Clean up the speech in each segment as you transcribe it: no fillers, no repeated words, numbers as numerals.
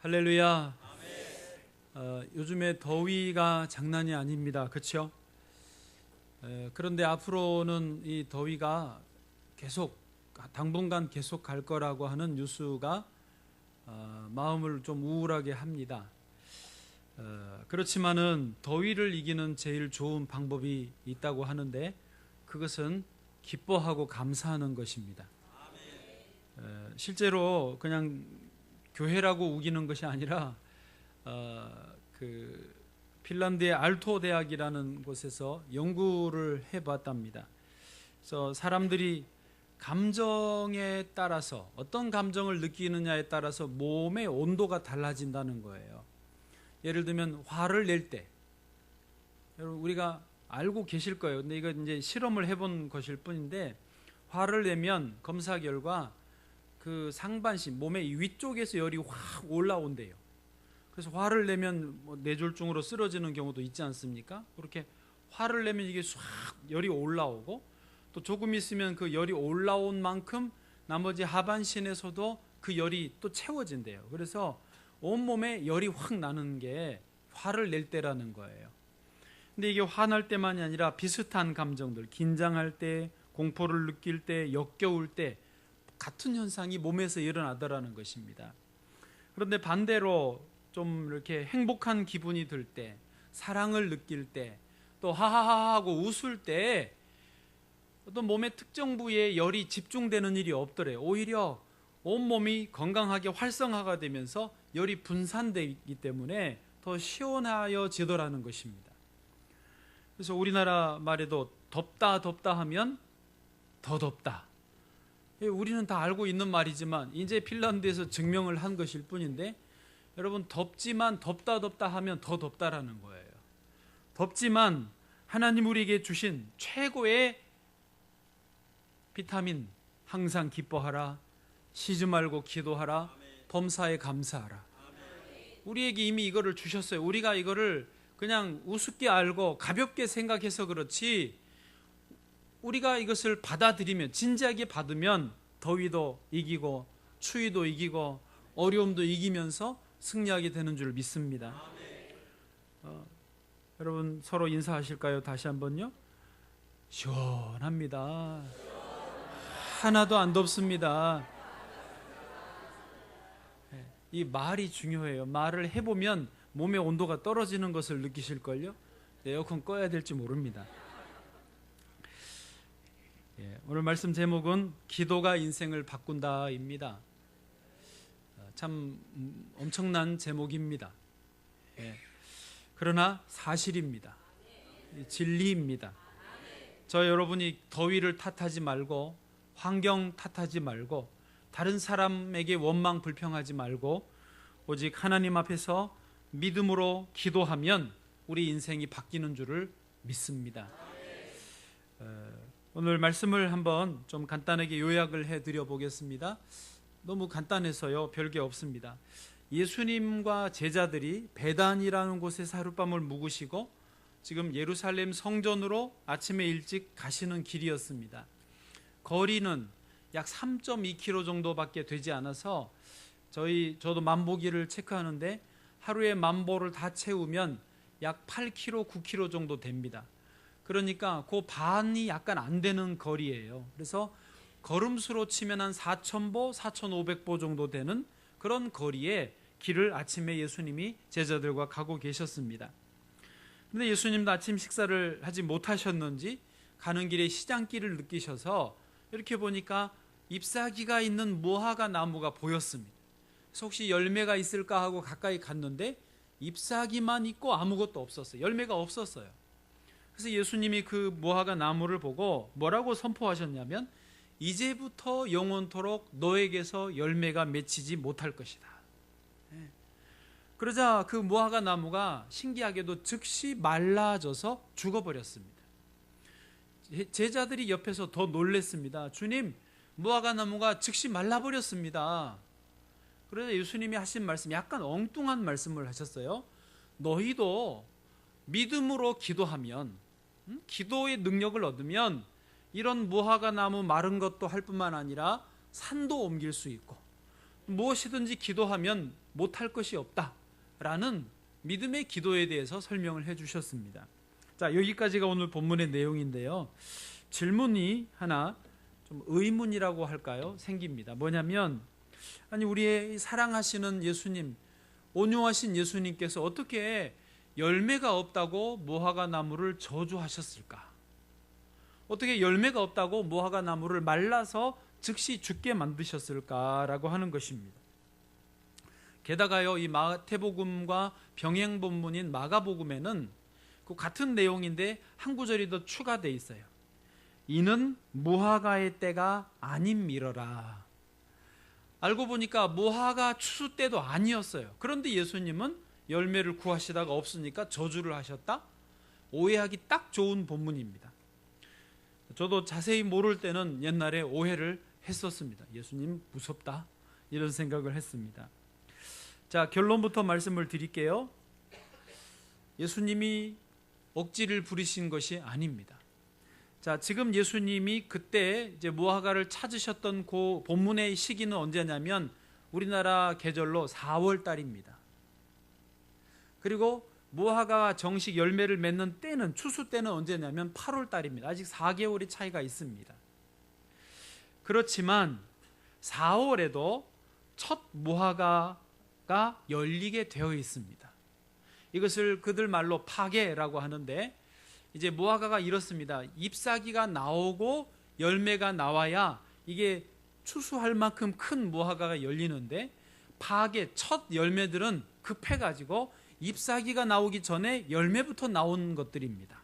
할렐루야. 요즘에 더위가 장난이 아닙니다. 그렇죠? 그런데 앞으로는 이 더위가 계속 당분간 계속 갈 거라고 하는 뉴스가 마음을 좀 우울하게 합니다. 그렇지만은 더위를 이기는 제일 좋은 방법이 있다고 하는데 그것은 기뻐하고 감사하는 것입니다. 실제로 그냥 교회라고 우기는 것이 아니라 그 핀란드의 알토 대학이라는 곳에서 연구를 해봤답니다. 그래서 사람들이 감정에 따라서 어떤 감정을 느끼느냐에 따라서 몸의 온도가 달라진다는 거예요. 예를 들면 화를 낼 때, 여러분 우리가 알고 계실 거예요. 근데 이거 이제 실험을 해본 것일 뿐인데 화를 내면 검사 결과 그 상반신 몸의 위쪽에서 열이 확 올라온대요. 그래서 화를 내면 뇌졸중으로 쓰러지는 경우도 있지 않습니까? 그렇게 화를 내면 이게 싹 열이 올라오고 또 조금 있으면 그 열이 올라온 만큼 나머지 하반신에서도 그 열이 또 채워진대요. 그래서 온몸에 열이 확 나는 게 화를 낼 때라는 거예요. 근데 이게 화날 때만이 아니라 비슷한 감정들, 긴장할 때, 공포를 느낄 때, 역겨울 때 같은 현상이 몸에서 일어나더라는 것입니다. 그런데 반대로 좀 이렇게 행복한 기분이 들 때, 사랑을 느낄 때, 또 하하하 하고 웃을 때 어떤 몸의 특정 부위에 열이 집중되는 일이 없더래요. 오히려 온몸이 건강하게 활성화가 되면서 열이 분산되기 때문에 더 시원하여지더라는 것입니다. 그래서 우리나라 말에도 덥다 덥다 하면 더 덥다. 우리는 다 알고 있는 말이지만 이제 핀란드에서 증명을 한 것일 뿐인데 여러분 덥지만 덥다 덥다 하면 더 덥다라는 거예요. 덥지만 하나님 우리에게 주신 최고의 비타민 항상 기뻐하라, 쉬지 말고 기도하라, 범사에 감사하라. 우리에게 이미 이거를 주셨어요. 우리가 이거를 그냥 우습게 알고 가볍게 생각해서 그렇지 우리가 이것을 받아들이면 진지하게 받으면 더위도 이기고 추위도 이기고 어려움도 이기면서 승리하게 되는 줄 믿습니다. 여러분 서로 인사하실까요? 다시 한번요. 시원합니다. 하나도 안 덥습니다. 이 말이 중요해요. 말을 해보면 몸의 온도가 떨어지는 것을 느끼실걸요. 에어컨 꺼야 될지 모릅니다. 오늘 말씀 제목은 기도가 인생을 바꾼다입니다. 참 엄청난 제목입니다. 그러나 사실입니다. 진리입니다. 저 여러분이 더위를 탓하지 말고 환경 탓하지 말고 다른 사람에게 원망 불평하지 말고 오직 하나님 앞에서 믿음으로 기도하면 우리 인생이 바뀌는 줄을 믿습니다. 오늘 말씀을 한번 좀 간단하게 요약을 해드려 보겠습니다. 너무 간단해서요 별게 없습니다. 예수님과 제자들이 베단이라는 곳에서 하룻밤을 묵으시고 지금 예루살렘 성전으로 아침에 일찍 가시는 길이었습니다. 거리는 약 3.2km 정도밖에 되지 않아서 저도 만보기를 체크하는데 하루에 만보를 다 채우면 약 8km, 9km 정도 됩니다. 그러니까 그 반이 약간 안 되는 거리예요. 그래서 걸음수로 치면 한 4,000보, 4,500보 정도 되는 그런 거리에 길을 아침에 예수님이 제자들과 가고 계셨습니다. 그런데 예수님도 아침 식사를 하지 못하셨는지 가는 길에 시장길을 느끼셔서 이렇게 보니까 잎사귀가 있는 무화과 나무가 보였습니다. 그래서 혹시 열매가 있을까 하고 가까이 갔는데 잎사귀만 있고 아무것도 없었어요. 열매가 없었어요. 그래서 예수님이 그 무화과 나무를 보고 뭐라고 선포하셨냐면 이제부터 영원토록 너에게서 열매가 맺히지 못할 것이다. 그러자 그 무화과 나무가 신기하게도 즉시 말라져서 죽어버렸습니다. 제자들이 옆에서 더 놀랬습니다. 주님, 무화과 나무가 즉시 말라버렸습니다. 그러자 예수님이 하신 말씀, 약간 엉뚱한 말씀을 하셨어요. 너희도 믿음으로 기도하면, 기도의 능력을 얻으면 이런 무화과 나무 마른 것도 할 뿐만 아니라 산도 옮길 수 있고 무엇이든지 기도하면 못할 것이 없다라는 믿음의 기도에 대해서 설명을 해 주셨습니다. 자, 여기까지가 오늘 본문의 내용인데요. 질문이 하나, 좀 의문이라고 할까요? 생깁니다. 뭐냐면, 아니, 우리의 사랑하시는 예수님, 온유하신 예수님께서 어떻게 열매가 없다고 무화과 나무를 저주하셨을까? 어떻게 열매가 없다고 무화과 나무를 말라서 즉시 죽게 만드셨을까라고 하는 것입니다. 게다가요, 이 마태복음과 병행 본문인 마가복음에는 그 같은 내용인데 한 구절이 더 추가되어 있어요. 이는 무화과의 때가 아님이러라. 알고 보니까 무화과 추수 때도 아니었어요. 그런데 예수님은 열매를 구하시다가 없으니까 저주를 하셨다? 오해하기 딱 좋은 본문입니다. 저도 자세히 모를 때는 옛날에 오해를 했었습니다. 예수님 무섭다, 이런 생각을 했습니다. 자, 결론부터 말씀을 드릴게요. 예수님이 억지를 부리신 것이 아닙니다. 자, 지금 예수님이 그때 이제 무화과를 찾으셨던 그 본문의 시기는 언제냐면 우리나라 계절로 4월 달입니다. 그리고 무화과가 정식 열매를 맺는 때는, 추수 때는 언제냐면 8월 달입니다. 아직 4개월의 차이가 있습니다. 그렇지만 4월에도 첫 무화과가 열리게 되어 있습니다. 이것을 그들 말로 파게라고 하는데, 이제 무화과가 이렇습니다. 잎사귀가 나오고 열매가 나와야 이게 추수할 만큼 큰 무화과가 열리는데, 파게 첫 열매들은 급해가지고 잎사귀가 나오기 전에 열매부터 나온 것들입니다.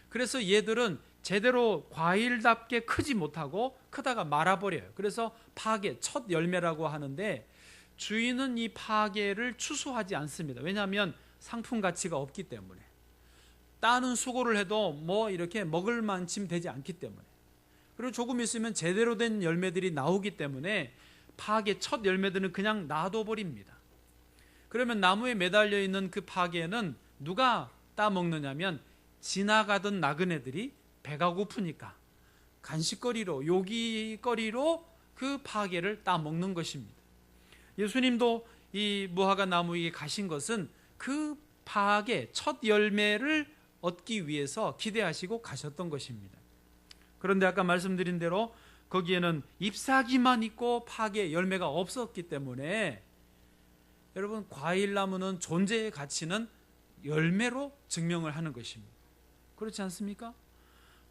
그래서 얘들은 제대로 과일답게 크지 못하고 크다가 말아버려요. 그래서 파게, 첫 열매라고 하는데, 주인은 이 파게를 추수하지 않습니다. 왜냐하면 상품 가치가 없기 때문에, 따는 수고를 해도 뭐 이렇게 먹을 만큼 되지 않기 때문에, 그리고 조금 있으면 제대로 된 열매들이 나오기 때문에 파게 첫 열매들은 그냥 놔둬버립니다. 그러면 나무에 매달려 있는 그 파게는 누가 따먹느냐면 지나가던 나그네들이 배가 고프니까 간식거리로, 요기거리로 그 파게를 따먹는 것입니다. 예수님도 이 무화과 나무에 가신 것은 그 파게 첫 열매를 얻기 위해서 기대하시고 가셨던 것입니다. 그런데 아까 말씀드린 대로 거기에는 잎사귀만 있고 파게 열매가 없었기 때문에, 여러분, 과일나무는 존재의 가치는 열매로 증명을 하는 것입니다. 그렇지 않습니까?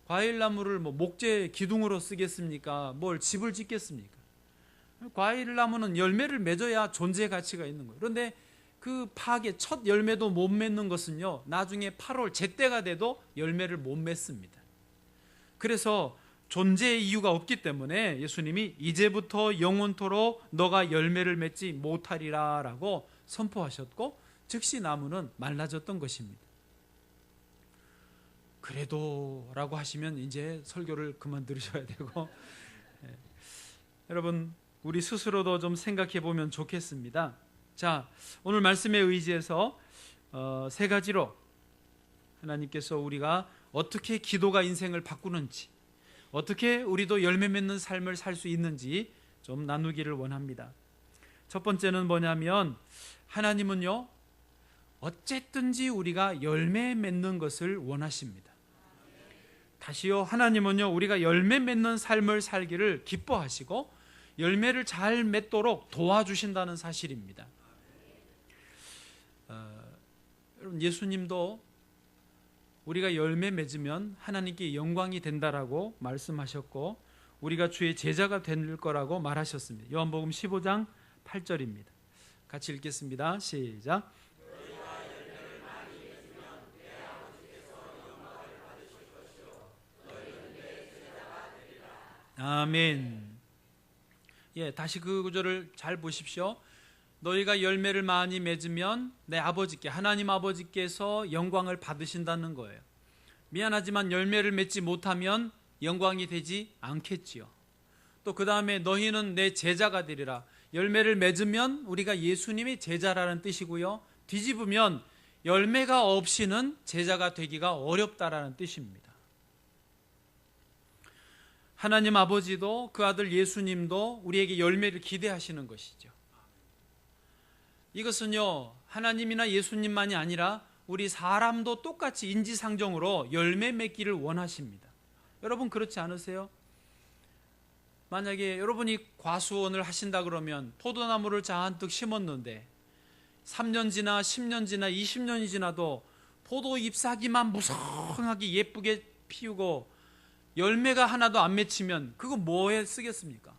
과일나무를 뭐 목재 기둥으로 쓰겠습니까? 뭘 집을 짓겠습니까? 과일나무는 열매를 맺어야 존재의 가치가 있는 거예요. 그런데 그 파게 첫 열매도 못 맺는 것은요, 나중에 8월 제때가 돼도 열매를 못 맺습니다. 그래서 존재의 이유가 없기 때문에 예수님이 이제부터 영원토록 너가 열매를 맺지 못하리라 라고 선포하셨고, 즉시 나무는 말라졌던 것입니다. 그래도 라고 하시면 이제 설교를 그만 들으셔야 되고, 여러분, 우리 스스로도 좀 생각해 보면 좋겠습니다. 자, 오늘 말씀에 의지해서 세 가지로 하나님께서 우리가 어떻게 기도가 인생을 바꾸는지, 어떻게 우리도 열매 맺는 삶을 살 수 있는지 좀 나누기를 원합니다. 첫 번째는 뭐냐면, 하나님은요, 어쨌든지 우리가 열매 맺는 것을 원하십니다. 다시요, 하나님은요, 우리가 열매 맺는 삶을 살기를 기뻐하시고 열매를 잘 맺도록 도와주신다는 사실입니다. 여러분, 예수님도 우리가 열매 맺으면 하나님께 영광이 된다라고 말씀하셨고, 우리가 주의 제자가 될 거라고 말하셨습니다. 요한복음 15장 8절입니다. 같이 읽겠습니다. 시작. 아멘. 예, 다시 그 구절을 잘 보십시오. 너희가 열매를 많이 맺으면 내 아버지께, 하나님 아버지께서 영광을 받으신다는 거예요. 미안하지만 열매를 맺지 못하면 영광이 되지 않겠지요. 또 그 다음에 너희는 내 제자가 되리라. 열매를 맺으면 우리가 예수님의 제자라는 뜻이고요, 뒤집으면 열매가 없이는 제자가 되기가 어렵다라는 뜻입니다. 하나님 아버지도 그 아들 예수님도 우리에게 열매를 기대하시는 것이죠. 이것은요, 하나님이나 예수님만이 아니라 우리 사람도 똑같이 인지상정으로 열매 맺기를 원하십니다. 여러분 그렇지 않으세요? 만약에 여러분이 과수원을 하신다 그러면 포도나무를 잔뜩 심었는데 3년 지나 10년 지나 20년이 지나도 포도 잎사귀만 무성하게 예쁘게 피우고 열매가 하나도 안 맺히면 그거 뭐에 쓰겠습니까?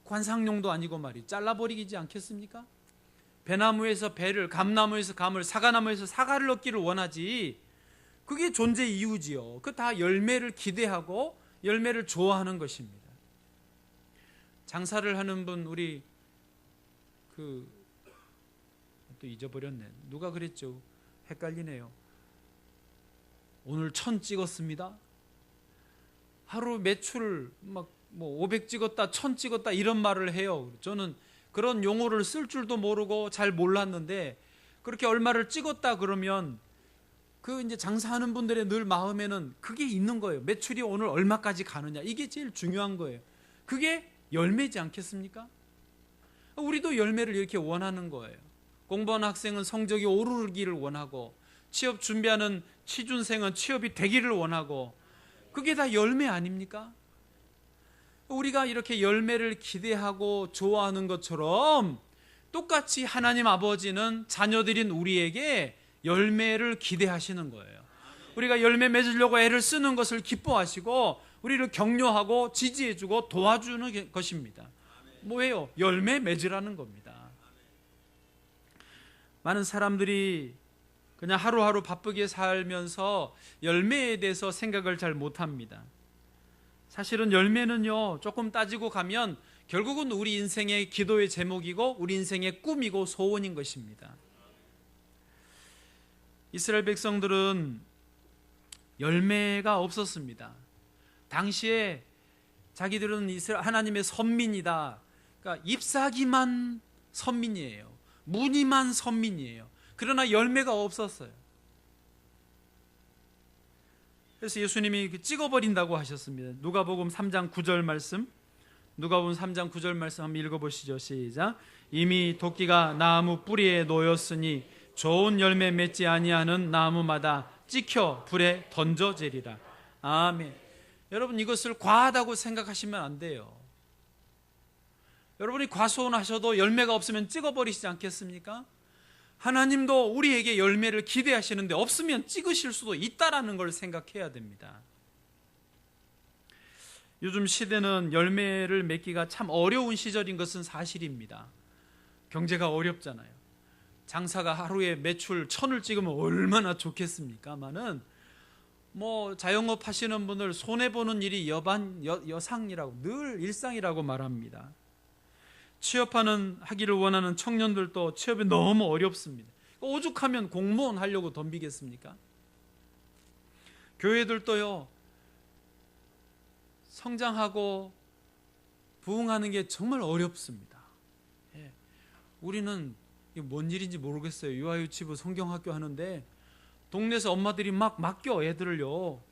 관상용도 아니고 말이 잘라버리지 않겠습니까? 배나무에서 배를, 감나무에서 감을, 사과나무에서 사과를 얻기를 원하지. 그게 존재 이유지요. 그 다 열매를 기대하고 열매를 좋아하는 것입니다. 장사를 하는 분, 우리 또 잊어버렸네. 누가 그랬죠? 헷갈리네요. 오늘 1000 찍었습니다. 하루 매출 막 500 찍었다, 1000 찍었다 이런 말을 해요. 저는 그런 용어를 쓸 줄도 모르고 잘 몰랐는데 그렇게 얼마를 찍었다 그러면 그 이제 장사하는 분들의 늘 마음에는 그게 있는 거예요. 매출이 오늘 얼마까지 가느냐. 이게 제일 중요한 거예요. 그게 열매지 않겠습니까? 우리도 열매를 이렇게 원하는 거예요. 공부하는 학생은 성적이 오르기를 원하고 취업 준비하는 취준생은 취업이 되기를 원하고 그게 다 열매 아닙니까? 우리가 이렇게 열매를 기대하고 좋아하는 것처럼 똑같이 하나님 아버지는 자녀들인 우리에게 열매를 기대하시는 거예요. 우리가 열매 맺으려고 애를 쓰는 것을 기뻐하시고 우리를 격려하고 지지해주고 도와주는 것입니다. 뭐예요? 열매 맺으라는 겁니다. 많은 사람들이 그냥 하루하루 바쁘게 살면서 열매에 대해서 생각을 잘 못합니다. 사실은 열매는요, 조금 따지고 가면 결국은 우리 인생의 기도의 제목이고 우리 인생의 꿈이고 소원인 것입니다. 이스라엘 백성들은 열매가 없었습니다. 당시에 자기들은 하나님의 선민이다. 그러니까 잎사귀만 선민이에요. 무늬만 선민이에요. 그러나 열매가 없었어요. 그래서 예수님이 찍어버린다고 하셨습니다. 누가복음 3장 9절 말씀, 누가복음 3장 9절 말씀 한번 읽어보시죠. 시작. 이미 도끼가 나무 뿌리에 놓였으니 좋은 열매 맺지 아니하는 나무마다 찍혀 불에 던져지리라. 아멘. 여러분 이것을 과하다고 생각하시면 안 돼요. 여러분이 과수원 하셔도 열매가 없으면 찍어버리시지 않겠습니까? 하나님도 우리에게 열매를 기대하시는데 없으면 찍으실 수도 있다라는 걸 생각해야 됩니다. 요즘 시대는 열매를 맺기가 참 어려운 시절인 것은 사실입니다. 경제가 어렵잖아요. 장사가 하루에 매출 1000을 찍으면 얼마나 좋겠습니까마는 자영업 하시는 분들 손해보는 일이 여상이라고 늘 일상이라고 말합니다. 하기를 원하는 청년들도 취업이 너무 어렵습니다. 오죽하면 공무원 하려고 덤비겠습니까? 교회들도요, 성장하고 부흥하는 게 정말 어렵습니다. 우리는 이게 뭔 일인지 모르겠어요. 유아유치부 성경학교 하는데 동네에서 엄마들이 막 맡겨 애들을요.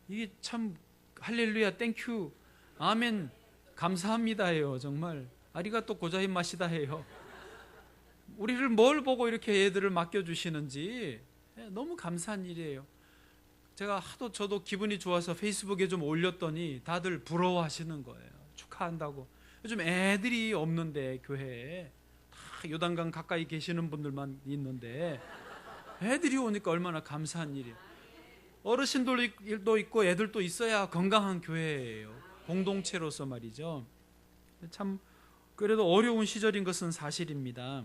이게 참 할렐루야 땡큐 아멘 감사합니다 해요. 정말 아리가또 고자이마시다 해요. 우리를 뭘 보고 이렇게 애들을 맡겨주시는지 너무 감사한 일이에요. 제가 하도 저도 기분이 좋아서 페이스북에 좀 올렸더니 다들 부러워하시는 거예요. 축하한다고. 요즘 애들이 없는데 교회에 다 요단강 가까이 계시는 분들만 있는데 애들이 오니까 얼마나 감사한 일이에요. 어르신들도 있고 애들도 있어야 건강한 교회예요. 공동체로서 말이죠. 참 그래도 어려운 시절인 것은 사실입니다.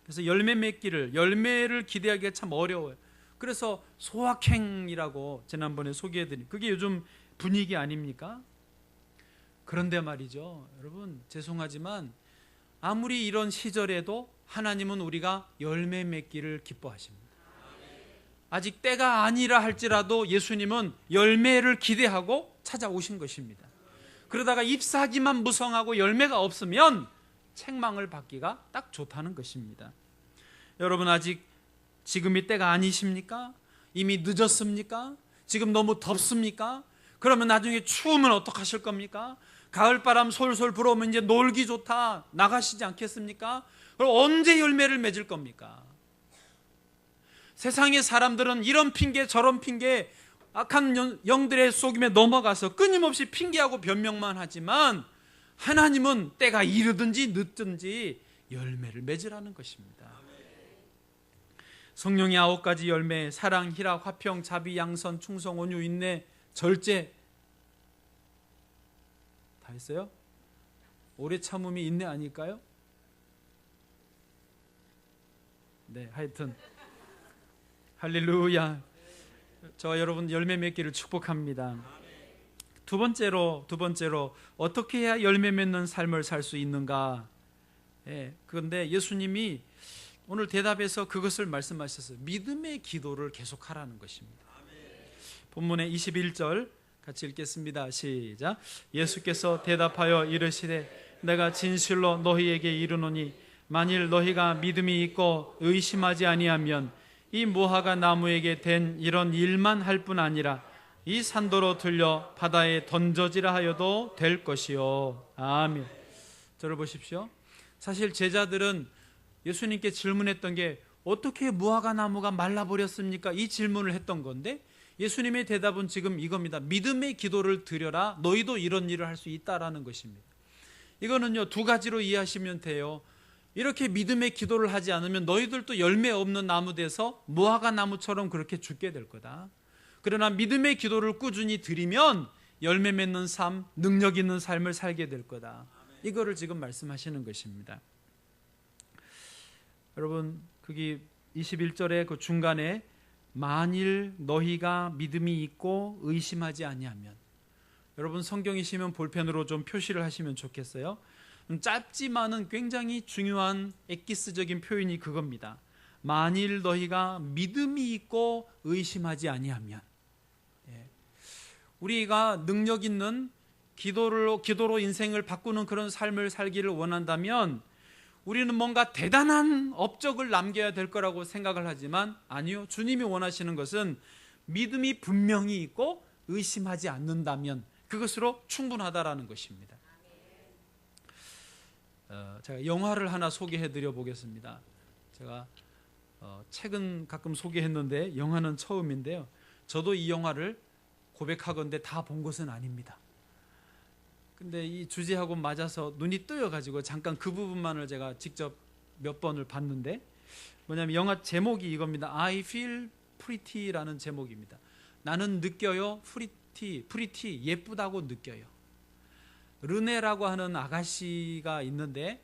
그래서 열매를 기대하기가 참 어려워요. 그래서 소확행이라고 지난번에 소개해드린 그게 요즘 분위기 아닙니까? 그런데 말이죠, 여러분 죄송하지만 아무리 이런 시절에도 하나님은 우리가 열매 맺기를 기뻐하십니다. 아직 때가 아니라 할지라도 예수님은 열매를 기대하고 찾아오신 것입니다. 그러다가 잎사귀만 무성하고 열매가 없으면 책망을 받기가 딱 좋다는 것입니다. 여러분 아직 지금이 때가 아니십니까? 이미 늦었습니까? 지금 너무 덥습니까? 그러면 나중에 추우면 어떡하실 겁니까? 가을바람 솔솔 불어오면 이제 놀기 좋다 나가시지 않겠습니까? 그럼 언제 열매를 맺을 겁니까? 세상의 사람들은 이런 핑계 저런 핑계 악한 영들의 속임에 넘어가서 끊임없이 핑계하고 변명만 하지만 하나님은 때가 이르든지 늦든지 열매를 맺으라는 것입니다. 성령의 9가지 열매, 사랑, 희락, 화평, 자비, 양선, 충성, 온유, 인내, 절제 다 했어요? 오래 참음이 인내 아닐까요? 네, 하여튼 할렐루야. 저와 여러분 열매 맺기를 축복합니다. 두 번째로 어떻게 해야 열매 맺는 삶을 살 수 있는가? 그런데 예수님이 오늘 대답에서 그것을 말씀하셨어요. 믿음의 기도를 계속하라는 것입니다. 본문의 21절 같이 읽겠습니다. 시작. 예수께서 대답하여 이르시되 내가 진실로 너희에게 이르노니 만일 너희가 믿음이 있고 의심하지 아니하면 이 무화과 나무에게 된 이런 일만 할 뿐 아니라 이 산도로 들려 바다에 던져지라 하여도 될 것이요. 아멘. 저를 보십시오. 사실 제자들은 예수님께 질문했던 게 어떻게 무화과 나무가 말라버렸습니까? 이 질문을 했던 건데 예수님의 대답은 지금 이겁니다. 믿음의 기도를 드려라. 너희도 이런 일을 할 수 있다라는 것입니다. 이거는요 2가지로 이해하시면 돼요. 이렇게 믿음의 기도를 하지 않으면 너희들도 열매 없는 나무 돼서 무화과 나무처럼 그렇게 죽게 될 거다. 그러나 믿음의 기도를 꾸준히 드리면 열매 맺는 삶, 능력 있는 삶을 살게 될 거다. 이거를 지금 말씀하시는 것입니다. 여러분 거기 21절의 그 중간에 만일 너희가 믿음이 있고 의심하지 아니하면, 여러분 성경이시면 볼펜으로 좀 표시를 하시면 좋겠어요. 짧지만은 굉장히 중요한 엑기스적인 표현이 그겁니다. 만일 너희가 믿음이 있고 의심하지 아니하면, 우리가 능력 있는 기도로 인생을 바꾸는 그런 삶을 살기를 원한다면 우리는 뭔가 대단한 업적을 남겨야 될 거라고 생각을 하지만 아니요, 주님이 원하시는 것은 믿음이 분명히 있고 의심하지 않는다면 그것으로 충분하다라는 것입니다. 제가 영화를 하나 소개해 드려 보겠습니다. 제가 책은 가끔 소개했는데 영화는 처음인데요. 저도 이 영화를 고백하건대 다 본 것은 아닙니다. 근데 이 주제하고 맞아서 눈이 뜨여가지고 잠깐 그 부분만을 제가 직접 몇 번을 봤는데, 뭐냐면 영화 제목이 이겁니다. I feel pretty라는 제목입니다. 나는 느껴요. pretty 예쁘다고 느껴요. 르네라고 하는 아가씨가 있는데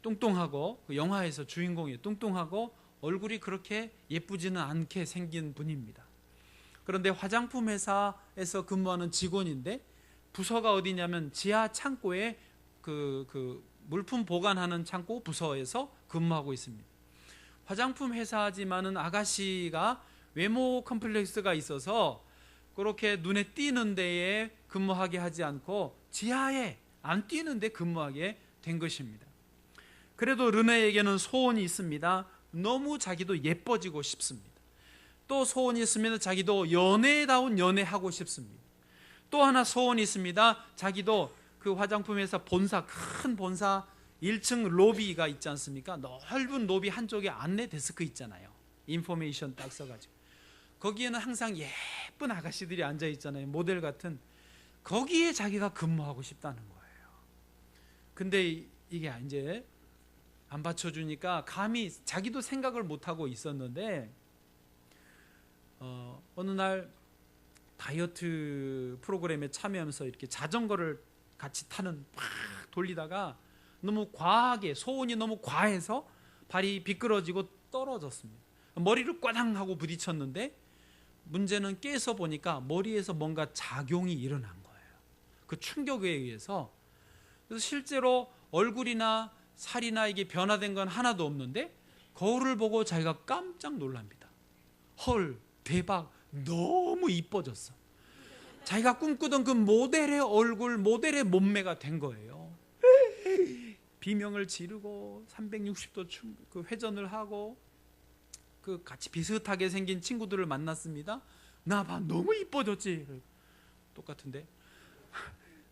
뚱뚱하고, 그 영화에서 주인공이 뚱뚱하고 얼굴이 그렇게 예쁘지는 않게 생긴 분입니다. 그런데 화장품 회사에서 근무하는 직원인데 부서가 어디냐면 지하 창고에 그 물품 보관하는 창고 부서에서 근무하고 있습니다. 화장품 회사지만은 아가씨가 외모 컴플렉스가 있어서 그렇게 눈에 띄는 데에 근무하게 하지 않고 지하에 안 띄는 데 근무하게 된 것입니다. 그래도 르네에게는 소원이 있습니다. 너무 자기도 예뻐지고 싶습니다. 또 소원이 있으면 자기도 연예다운 연애하고 싶습니다. 또 하나 소원이 있습니다. 자기도 그 화장품 회사 본사, 큰 본사 1층 로비가 있지 않습니까? 넓은 로비 한쪽에 안내 데스크 있잖아요. 인포메이션 딱 써가지고 거기에는 항상 예쁜 아가씨들이 앉아 있잖아요. 모델 같은. 거기에 자기가 근무하고 싶다는 거예요. 근데 이게 이제 안 받쳐주니까 감히, 자기도 생각을 못하고 있었는데 어느 날 다이어트 프로그램에 참여하면서 이렇게 자전거를 같이 타는 팍 돌리다가 너무 과하게, 소원이 너무 과해서 발이 미끄러지고 떨어졌습니다. 머리를 꽈당 하고 부딪혔는데 문제는 깨서 보니까 머리에서 뭔가 작용이 일어난 거예요. 그 충격에 의해서. 그래서 실제로 얼굴이나 살이나 이게 변화된 건 하나도 없는데 거울을 보고 자기가 깜짝 놀랍니다. 헐, 대박, 너무 이뻐졌어. 자기가 꿈꾸던 그 모델의 얼굴, 모델의 몸매가 된 거예요. 비명을 지르고 360도 그 회전을 하고 그 같이 비슷하게 생긴 친구들을 만났습니다. 나 봐, 너무 이뻐졌지. 똑같은데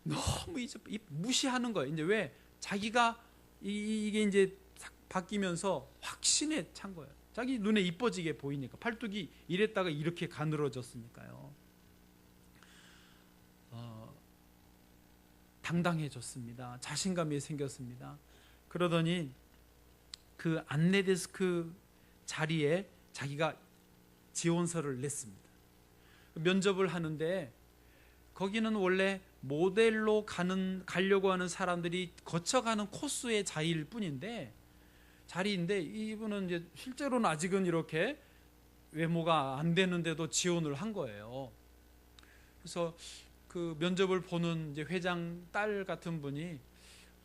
너무 이제 무시하는 거예요. 이제 왜? 자기가 이게 이제 바뀌면서 확신에 찬 거예요. 자기 눈에 이뻐지게 보이니까. 팔뚝이 이랬다가 이렇게 가늘어졌으니까요. 당당해졌습니다. 자신감이 생겼습니다. 그러더니 그 안내데스크 자리에 자기가 지원서를 냈습니다. 면접을 하는데 거기는 원래 모델로 가려고 하는 사람들이 거쳐가는 코스의 자리인데 이분은 이제 실제로는 아직은 이렇게 외모가 안 되는데도 지원을 한 거예요. 그래서 그 면접을 보는 이제 회장 딸 같은 분이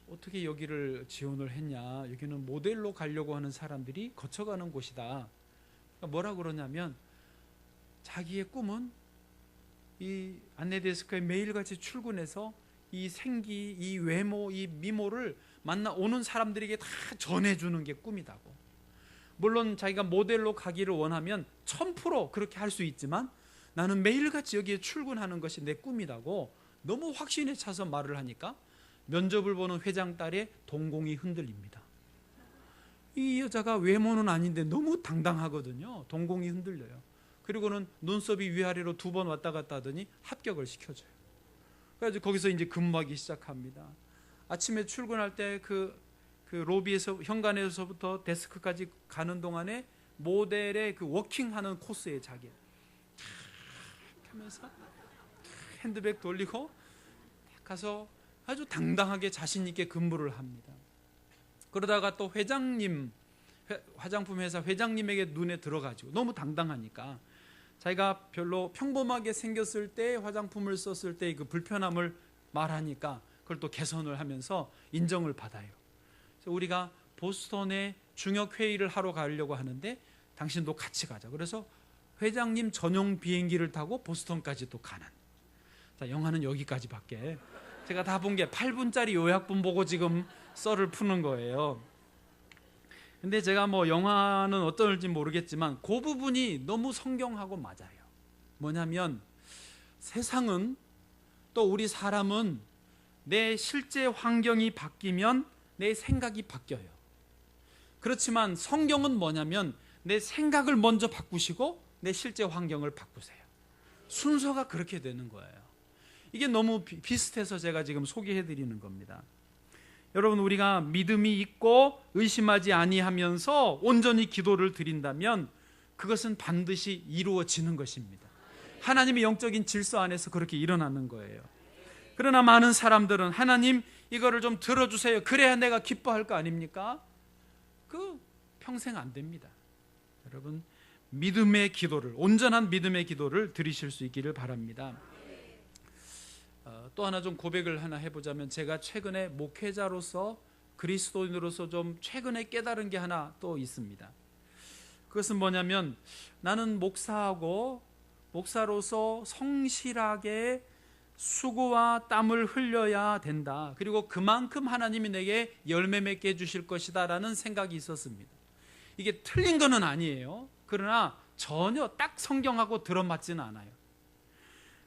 어떻게 여기를 지원을 했냐? 여기는 모델로 가려고 하는 사람들이 거쳐가는 곳이다. 그러니까 뭐라 그러냐면 자기의 꿈은 이 안내데스크에 매일같이 출근해서 이 생기, 이 외모, 이 미모를 만나 오는 사람들에게 다 전해주는 게 꿈이다고. 물론 자기가 모델로 가기를 원하면 1000% 그렇게 할 수 있지만 나는 매일같이 여기에 출근하는 것이 내 꿈이라고 너무 확신에 차서 말을 하니까 면접을 보는 회장 딸의 동공이 흔들립니다. 이 여자가 외모는 아닌데 너무 당당하거든요. 동공이 흔들려요. 그리고는 눈썹이 위아래로 2번 왔다 갔다 하더니 합격을 시켜줘요. 그래서 거기서 이제 근무하기 시작합니다. 아침에 출근할 때 그 로비에서 현관에서부터 데스크까지 가는 동안에 모델의 그 워킹하는 코스에 자기 하면서 핸드백 돌리고 가서 아주 당당하게 자신 있게 근무를 합니다. 그러다가 또 화장품 회사 회장님에게 눈에 들어가지고 너무 당당하니까 자기가 별로 평범하게 생겼을 때 화장품을 썼을 때 그 불편함을 말하니까 그걸 또 개선을 하면서 인정을 받아요. 그래서 우리가 보스턴에 중역 회의를 하러 가려고 하는데 당신도 같이 가자. 그래서 회장님 전용 비행기를 타고 보스턴까지 또 가는. 자, 영화는 여기까지밖에 제가 다 본 게 8분짜리 요약본 보고 지금 썰을 푸는 거예요. 근데 제가 뭐 영화는 어떨지 모르겠지만 그 부분이 너무 성경하고 맞아요. 뭐냐면 세상은 또 우리 사람은 내 실제 환경이 바뀌면 내 생각이 바뀌어요. 그렇지만 성경은 뭐냐면 내 생각을 먼저 바꾸시고 내 실제 환경을 바꾸세요. 순서가 그렇게 되는 거예요. 이게 너무 비슷해서 제가 지금 소개해드리는 겁니다. 여러분, 우리가 믿음이 있고 의심하지 아니하면서 온전히 기도를 드린다면 그것은 반드시 이루어지는 것입니다. 하나님의 영적인 질서 안에서 그렇게 일어나는 거예요. 그러나 많은 사람들은 하나님 이거를 좀 들어주세요. 그래야 내가 기뻐할 거 아닙니까? 그 평생 안 됩니다. 여러분, 믿음의 기도를, 온전한 믿음의 기도를 드리실 수 있기를 바랍니다. 또 하나 좀 고백을 하나 해보자면 제가 최근에 목회자로서 그리스도인으로서 좀 최근에 깨달은 게 하나 또 있습니다. 그것은 뭐냐면 나는 목사로서 성실하게 수고와 땀을 흘려야 된다. 그리고 그만큼 하나님이 내게 열매 맺게 해주실 것이다 라는 생각이 있었습니다. 이게 틀린 거는 아니에요. 그러나 전혀 딱 성경하고 들어맞지는 않아요.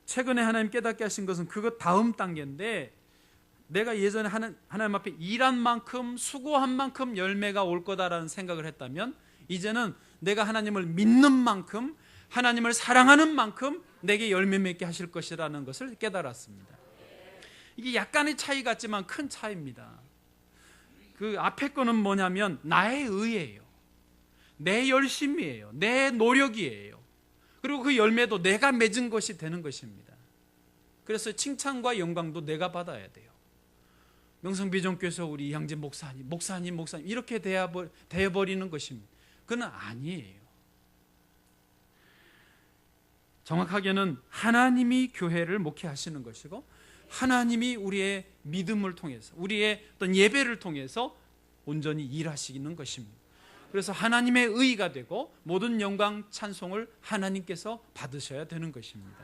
최근에 하나님 깨닫게 하신 것은 그것 다음 단계인데 내가 예전에 하나님 앞에 일한 만큼 수고한 만큼 열매가 올 거다라는 생각을 했다면 이제는 내가 하나님을 믿는 만큼 하나님을 사랑하는 만큼 내게 열매 맺게 하실 것이라는 것을 깨달았습니다. 이게 약간의 차이 같지만 큰 차이입니다. 그 앞에 거는 뭐냐면 나의 의예요. 내 열심이에요. 내 노력이에요. 그리고 그 열매도 내가 맺은 것이 되는 것입니다. 그래서 칭찬과 영광도 내가 받아야 돼요. 명성비전교회에서 우리 이향진 목사님 이렇게 되어버리는 것입니다. 그건 아니에요. 정확하게는 하나님이 교회를 목회하시는 것이고 하나님이 우리의 믿음을 통해서 우리의 어떤 예배를 통해서 온전히 일하시는 것입니다. 그래서 하나님의 의가 되고 모든 영광 찬송을 하나님께서 받으셔야 되는 것입니다.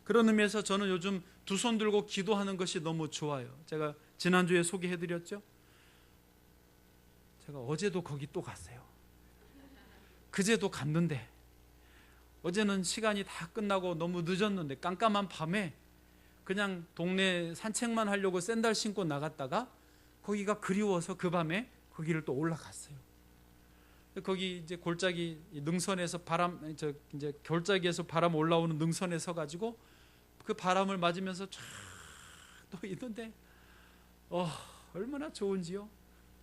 그런 의미에서 저는 요즘 두 손 들고 기도하는 것이 너무 좋아요. 제가 지난주에 소개해드렸죠. 제가 어제도 거기 또 갔어요. 그제도 갔는데 어제는 시간이 다 끝나고 너무 늦었는데 깜깜한 밤에 그냥 동네 산책만 하려고 샌들 신고 나갔다가 거기가 그리워서 그 밤에 거기를 또 올라갔어요. 거기 이제 골짜기 능선에서 이제 골짜기에서 바람 올라오는 능선에 서 가지고 그 바람을 맞으면서 쫙 또 있는데 얼마나 좋은지요.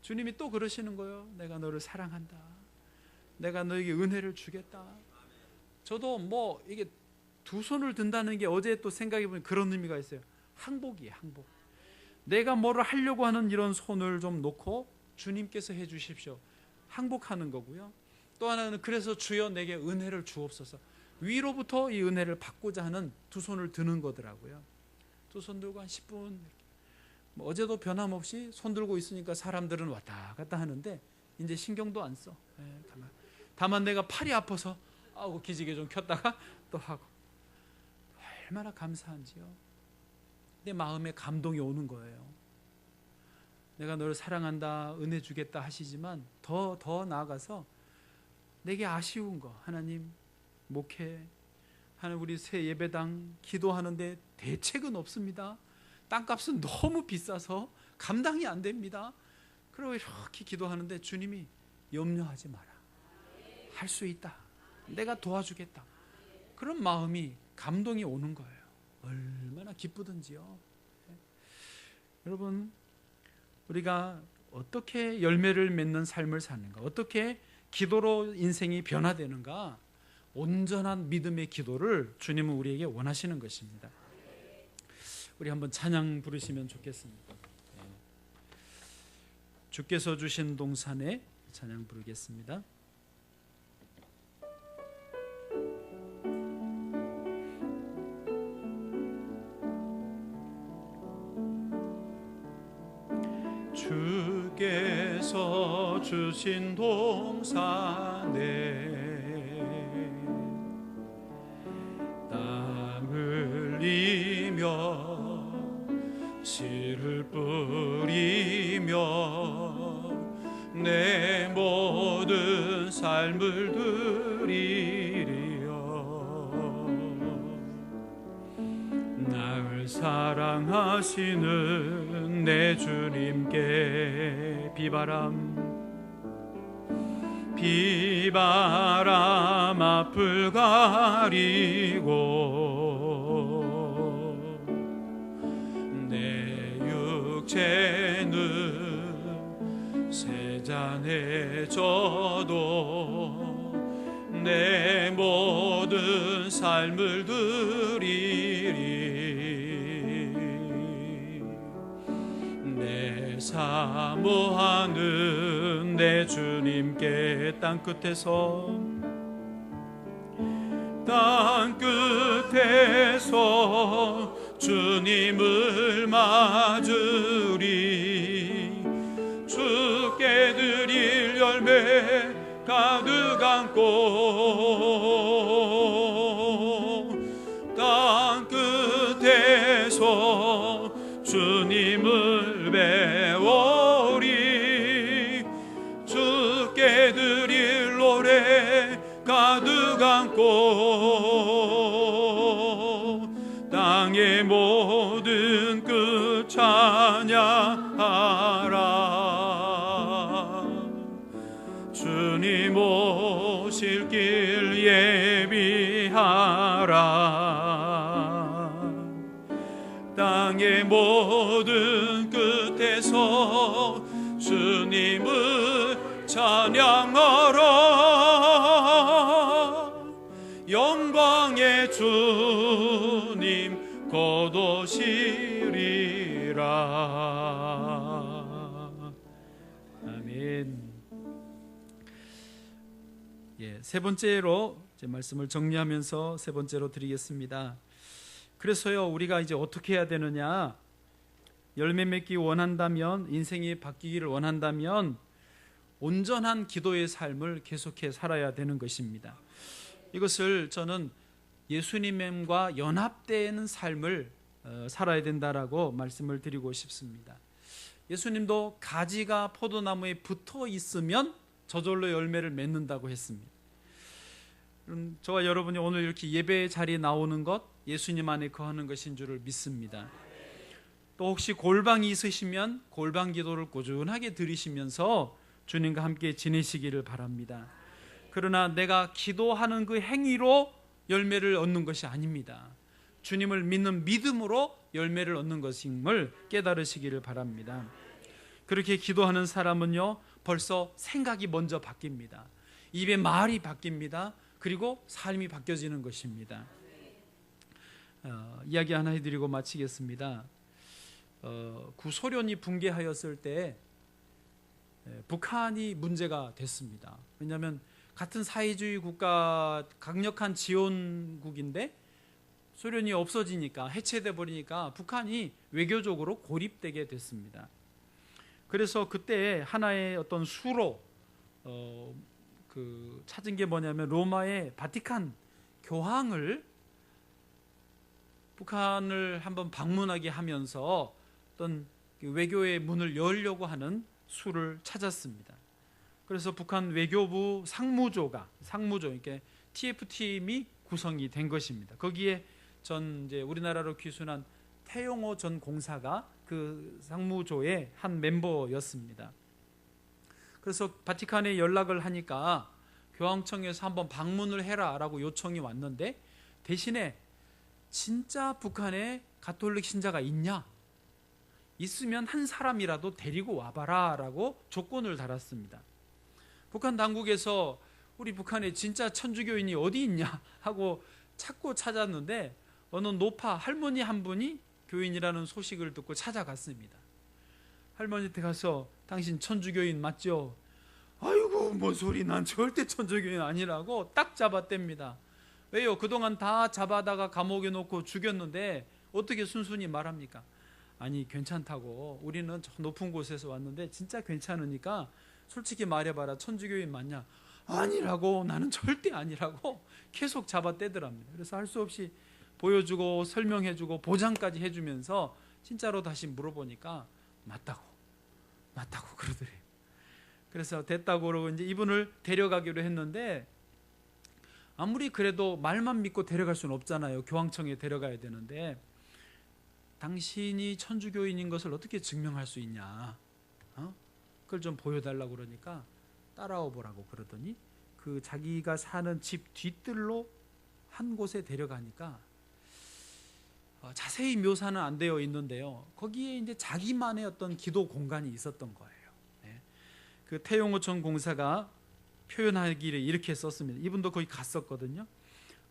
주님이 또 그러시는 거예요. 내가 너를 사랑한다. 내가 너에게 은혜를 주겠다. 저도 뭐 이게 두 손을 든다는 게 어제 또 생각해 보면 그런 의미가 있어요. 항복이에요, 항복. 내가 뭐를 하려고 하는 이런 손을 좀 놓고 주님께서 해 주십시오. 항복하는 거고요. 또 하나는 그래서 주여 내게 은혜를 주옵소서. 위로부터 이 은혜를 받고자 하는 두 손을 드는 거더라고요. 두 손 들고 한 10분. 뭐 어제도 변함없이 손 들고 있으니까 사람들은 왔다 갔다 하는데 이제 신경도 안 써. 다만 내가 팔이 아파서 기지개 좀 켰다가 또 하고. 얼마나 감사한지요. 내 마음에 감동이 오는 거예요. 내가 너를 사랑한다, 은혜 주겠다 하시지만 더 나아가서 내게 아쉬운 거, 하나님 목회, 하나님 우리 새 예배당 기도하는데 대책은 없습니다. 땅값은 너무 비싸서 감당이 안 됩니다. 그리고 이렇게 기도하는데 주님이 염려하지 마라. 할 수 있다. 내가 도와주겠다. 그런 마음이 감동이 오는 거예요. 얼마나 기쁘든지요. 여러분, 우리가 어떻게 열매를 맺는 삶을 사는가, 어떻게 기도로 인생이 변화되는가, 온전한 믿음의 기도를 주님은 우리에게 원하시는 것입니다. 우리 한번 찬양 부르시면 좋겠습니다. 주께서 주신 동산에 찬양 부르겠습니다. 주께서 주신 동산에 땀 흘리며 씨를 뿌리며 내 모든 삶을 드리리여. 나를 사랑하시는 내 주님께 비바람 앞을 가리고 내 육체는 세잔해져도 내 모든 삶을 드리리. 내 사모하는 내 주님께 땅끝에서 주님을 맞으리. 주께 드릴 열매 가득 안고 땅끝에서 주님을 배우리. 주께 드릴 노래 가득 안고 땅의 모든 끝 찬양하라. 주님 오실 길 예비하라. 땅의 모든 끝에서 주님을 찬양하라. 영광의 주님 곧 오시리라. 아멘. 세 번째로 제 말씀을 정리하면서 세 번째로 드리겠습니다. 그래서요, 우리가 이제 어떻게 해야 되느냐? 열매 맺기 원한다면, 인생이 바뀌기를 원한다면 온전한 기도의 삶을 계속해 살아야 되는 것입니다. 이것을 저는 예수님과 연합되는 삶을 살아야 된다라고 말씀을 드리고 싶습니다. 예수님도 가지가 포도나무에 붙어 있으면 저절로 열매를 맺는다고 했습니다. 저와 여러분이 오늘 이렇게 예배 자리에 나오는 것 예수님 안에 거하는 것인 줄을 믿습니다. 또 혹시 골방이 있으시면 골방 기도를 꾸준하게 드리시면서 주님과 함께 지내시기를 바랍니다. 그러나 내가 기도하는 그 행위로 열매를 얻는 것이 아닙니다. 주님을 믿는 믿음으로 열매를 얻는 것임을 깨달으시기를 바랍니다. 그렇게 기도하는 사람은요, 벌써 생각이 먼저 바뀝니다. 입의 말이 바뀝니다. 그리고 삶이 바뀌어지는 것입니다. 이야기 하나 해드리고 마치겠습니다. 구소련이 붕괴하였을 때 북한이 문제가 됐습니다. 왜냐하면 같은 사회주의 국가, 강력한 지원국인데 소련이 없어지니까, 해체돼 버리니까 북한이 외교적으로 고립되게 됐습니다. 그래서 그때 하나의 어떤 수로 찾은 게 뭐냐면 로마의 바티칸 교황을 북한을 한번 방문하게 하면서 어떤 외교의 문을 열려고 하는 수를 찾았습니다. 그래서 북한 외교부 상무조 이렇게 TF팀이 구성이 된 것입니다. 거기에 이제 우리나라로 귀순한 태용호 전 공사가 그 상무조의 한 멤버였습니다. 그래서 바티칸에 연락을 하니까 교황청에서 한번 방문을 해라라고 요청이 왔는데, 대신에 진짜 북한에 가톨릭 신자가 있냐? 있으면 한 사람이라도 데리고 와봐라라고 조건을 달았습니다. 북한 당국에서 우리 북한에 진짜 천주교인이 어디 있냐 하고 찾고 찾았는데, 어느 노파 할머니 한 분이 교인이라는 소식을 듣고 찾아갔습니다. 할머니한테 가서 당신 천주교인 맞죠? 아이고 뭔 소리, 난 절대 천주교인 아니라고 딱 잡아댑니다. 왜요? 그동안 다 잡아다가 감옥에 놓고 죽였는데 어떻게 순순히 말합니까? 아니 괜찮다고, 우리는 저 높은 곳에서 왔는데 진짜 괜찮으니까 솔직히 말해봐라, 천주교인 맞냐? 아니라고, 나는 절대 아니라고 계속 잡아떼더랍니다. 그래서 할 수 없이 보여주고 설명해주고 보장까지 해주면서 진짜로 다시 물어보니까 맞다고 그러더래요. 그래서 됐다고 그러고 이제 이분을 데려가기로 했는데, 아무리 그래도 말만 믿고 데려갈 수는 없잖아요. 교황청에 데려가야 되는데, 당신이 천주교인인 것을 어떻게 증명할 수 있냐, 그걸 좀 보여달라고 그러니까 따라와 보라고 그러더니 그 자기가 사는 집 뒤뜰로 한 곳에 데려가니까, 자세히 묘사는 안 되어 있는데요, 거기에 이제 자기만의 어떤 기도 공간이 있었던 거예요. 그 태용호 전 공사가 표현하기를 이렇게 썼습니다. 이분도 거기 갔었거든요.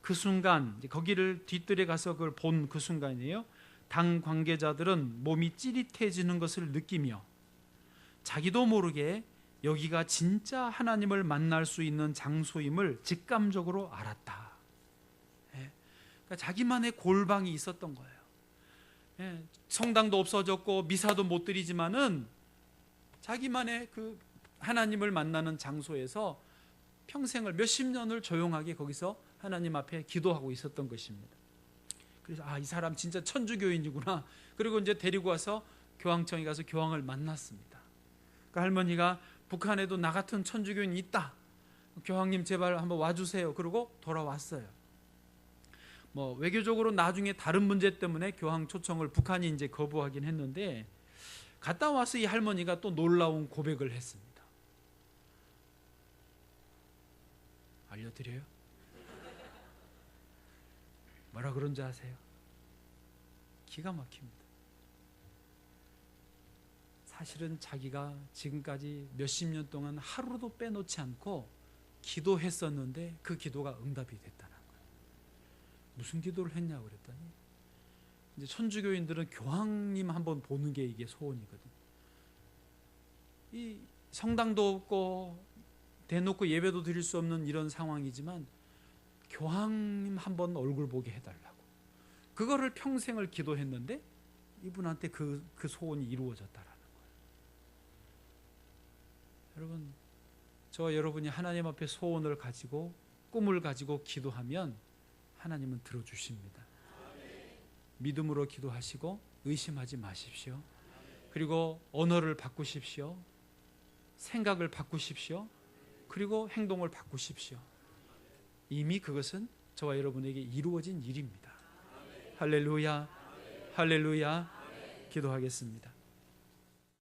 그 순간, 거기를 뒤뜰에 가서 그걸 본 그 순간이에요. 당 관계자들은 몸이 찌릿해지는 것을 느끼며 자기도 모르게 여기가 진짜 하나님을 만날 수 있는 장소임을 직감적으로 알았다. 그러니까 자기만의 골방이 있었던 거예요. 성당도 없어졌고 미사도 못 드리지만은 자기만의 그 하나님을 만나는 장소에서 평생을 몇십 년을 조용하게 거기서 하나님 앞에 기도하고 있었던 것입니다. 그래서 이 사람 진짜 천주교인이구나. 그리고 이제 데리고 와서 교황청에 가서 교황을 만났습니다. 그 할머니가 북한에도 나 같은 천주교인이 있다, 교황님 제발 한번 와주세요. 그러고 돌아왔어요. 외교적으로 나중에 다른 문제 때문에 교황 초청을 북한이 이제 거부하긴 했는데, 갔다 와서 이 할머니가 또 놀라운 고백을 했습니다. 알려드려요? 뭐라 그런지 아세요? 기가 막힙니다. 사실은 자기가 지금까지 몇십 년 동안 하루도 빼놓지 않고 기도했었는데 그 기도가 응답이 됐다는 거예요. 무슨 기도를 했냐고 그랬더니, 이제 천주교인들은 교황님 한번 보는 게 이게 소원이거든요. 이 성당도 없고 대놓고 예배도 드릴 수 없는 이런 상황이지만 교황님 한번 얼굴 보게 해달라고, 그거를 평생을 기도했는데 이분한테 그 소원이 이루어졌다라는 거예요. 여러분, 저와 여러분이 하나님 앞에 소원을 가지고 꿈을 가지고 기도하면 하나님은 들어주십니다. 믿음으로 기도하시고 의심하지 마십시오. 그리고 언어를 바꾸십시오. 생각을 바꾸십시오. 그리고 행동을 바꾸십시오. 이미 그것은 저와 여러분에게 이루어진 일입니다. 할렐루야, 할렐루야. 기도하겠습니다.